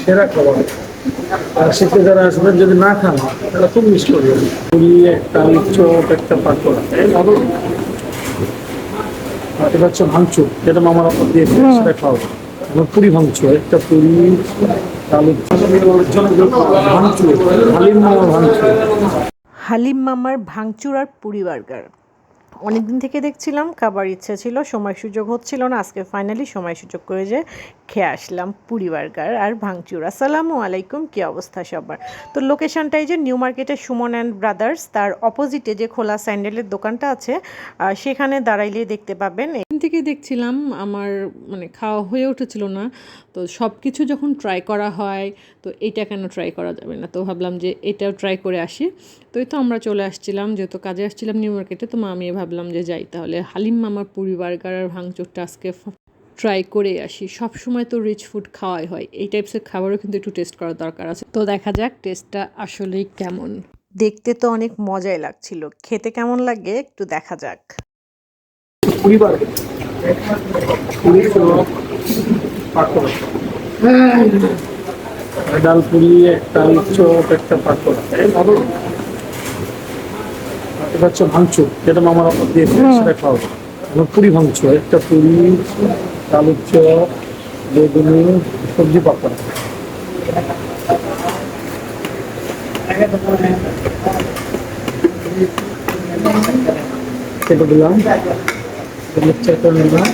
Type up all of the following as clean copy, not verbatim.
সেরা খাবার। আর শীতে যারা আসবেন যদি না খান তাহলে খুব মিস করবেন। পুরি, একটা আলুর চপ, একটা পাকোড়া, এই ভালো। আর এটা হচ্ছে ভাঙচুর, যেটা মামার আপনার দিয়েছে সেটা খাওয়া। আমার পুরি ভাঙচুর, একটা পুরি, আলুর চপ, ভাঙচুর, হালিম মামা ভাঙচুর। হালিম মামার ভাঙচুর আর পুরি বার্গার অনেকদিন থেকে দেখছিলাম, খাবার ইচ্ছা ছিল, সময় সুযোগ হচ্ছিল না। আজকে ফাইনালি সময় সুযোগ করে যে খেয়ে আসলাম পুরি বার্গার আর ভাঙচুর। আসসালামু আলাইকুম, কী অবস্থা সবার? তো লোকেশনটাই যে নিউ মার্কেটের সুমন অ্যান্ড ব্রাদার্স, তার অপোজিটে যে খোলা স্যান্ডেলের দোকানটা আছে সেখানে দাঁড়াইলেই দেখতে পাবেন। এখান থেকে দেখছিলাম, আমার মানে খাওয়া হয়ে উঠেছিল না, তো সব কিছু যখন ট্রাই করা হয় তো এটা কেন ট্রাই করা যাবে না, তো ভাবলাম যে এটাও ট্রাই করে আসি। তো এই তো আমরা চলে আসছিলাম, যেহেতু কাজে আসছিলাম নিউ মার্কেটে, তো আমি ভাবলাম যে যাই তাহলে হালিম মামার পুরি বার্গার আর ভাঙচুরটা আজকে ট্রাই করে আসি। সব সময় তো রিচ ফুড খাওয়াই হয়, এই টাইপসের খাবারও কিন্তু একটু টেস্ট করার দরকার আছে। তো দেখা যাক টেস্টটা আসলেই কেমন। দেখতে তো অনেক মজাই লাগছিল, খেতে কেমন লাগে একটু দেখা যাক। পুরি বার্গার, পুরি চপ, পাকোড়া, ডাল পুরি, একটা আলুর চপ, একটা পাকোড়া, এই ভালো। এটা হচ্ছে ভাঙচুর, যেটা মামার আপনার দিয়েছে সেটা খাওয়া। আমার পুরি ভাঙচুর, একটা পুরি, আলুর চপ, বেগুনি, সবজি পাকোড়া। কেটে দিলাম, মিক্সচার করে নিলাম।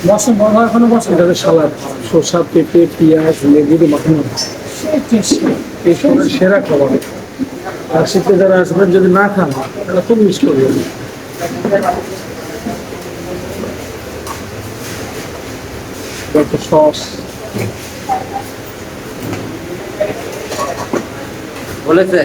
বসেন, বড় এখনো বসে। এটাতে সালাদ, শসা, পেঁপে, পেঁয়াজ, লেবু দিয়ে মাখানো। এই সময় সেরা খাবার। আর শীতে যারা আসবেন যদি না খান তাহলে খুব মিস করবেন। একটা সস বলেছে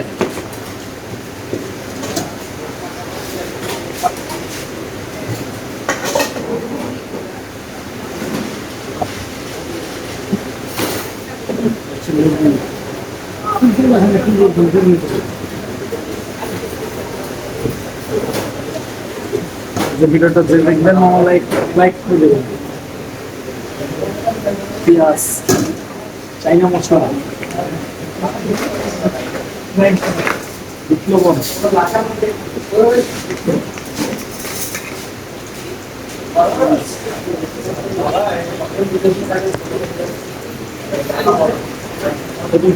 যে ভিডিওটা যে দেখবেন মামা লাইক লাইক করে দেবেন। পেঁয়াজ, চাইনা মশলা, লবণ,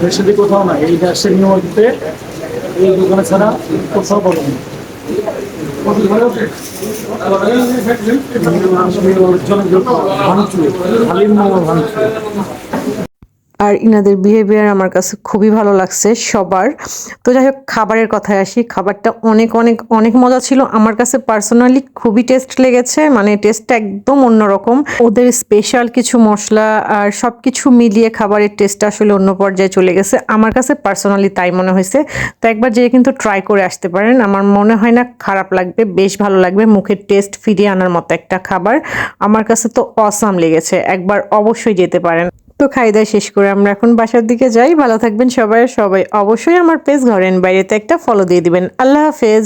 দেশে দিয়ে কোথাও না, এই দেশের নিয়মিতে এই দোকানে ছাড়া কোথাও পাবেন না। ভাঙচুর, হালিম মামা ভাঙচুর। আর ইনাদের বিহেভিয়ার আমার কাছে খুবই ভালো লাগছে সবার। তো যাই হোক, খাবারের কথায় আসি, খাবারটা অনেক অনেক অনেক মজা ছিল। আমার কাছে পার্সোনালি খুবই টেস্ট লেগেছে, মানে টেস্টটা একদম অন্যরকম। ওদের স্পেশাল কিছু মশলা আর সব কিছু মিলিয়ে খাবারের টেস্টটা আসলে অন্য পর্যায়ে চলে গেছে, আমার কাছে পার্সোনালি তাই মনে হয়েছে। তো একবার যেয়ে কিন্তু ট্রাই করে আসতে পারেন, আমার মনে হয় না খারাপ লাগবে, বেশ ভালো লাগবে। মুখের টেস্ট ফিরিয়ে আনার মতো একটা খাবার, আমার কাছে তো অসাম লেগেছে, একবার অবশ্যই যেতে পারেন। তো খাই দাই শেষ করে আমরা এখন বাসার দিকে যাই। ভালো থাকবেন সবাই, সবাই অবশ্যই আমার পেজ ঘরেন বাইরেতে একটা ফলো দিয়ে দিবেন। আল্লাহ হাফেজ।